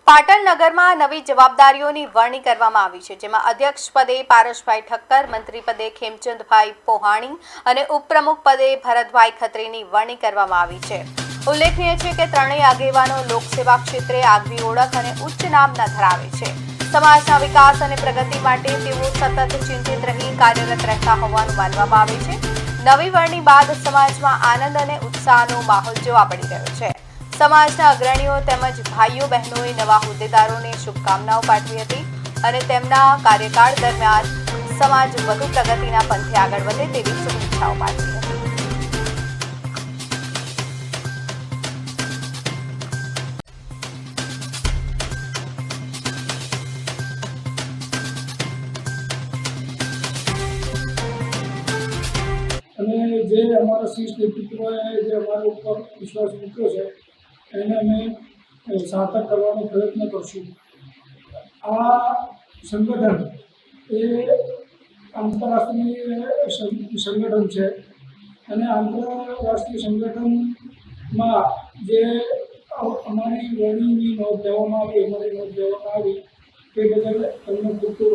પાટણ નગરમાં નવી જવાબદારીઓની વરણી કરવામાં આવી છે, જેમાં અધ્યક્ષ પદે પારસભાઈ ઠક્કર, મંત્રી પદે ખેમચંદભાઈ પોહાણી અને ઉપપ્રમુખ પદે ભરતભાઈ ખત્રીની વરણી કરવામાં આવી છે। ઉલ્લેખનીય છે કે ત્રણેય આગેવાનો લોકસેવા ક્ષેત્રે આગવી ઓળખ અને ઉચ્ચ નામના ધરાવે છે। સમાજના વિકાસ અને પ્રગતિ માટે તેઓ સતત ચિંતિત રહી કાર્યરત રહેતા હોવાનું માનવામાં આવે છે। નવી વરણી બાદ સમાજમાં આનંદ અને ઉત્સાહનો માહોલ જોવા મળી રહ્યો છે। સમાજના અગ્રણીઓ તેમજ ભાઈઓ બહેનોએ નવા હોદ્દેદારોને શુભકામનાઓ પાઠવી હતી અને તેમના કાર્યકાળ દરમિયાન સમાજ વધુ પ્રગતિના પંથે આગળ વધે તેવી શુભેચ્છાઓ પાઠવી હતી। અને જે અમારા શીર્ષ નેતૃત્વએ જે અમારા ઉપર વિશ્વાસ મૂક્યો છે એને અમે સાર્થક કરવાનો પ્રયત્ન કરશું। આ સંગઠન એ આંતરરાષ્ટ્રીય સંગઠન છે અને આંતરરાષ્ટ્રીય સંગઠનમાં જે અમારી વરણીની નોંધ લેવામાં આવી તે બદલ તમને ખૂબ ખૂબ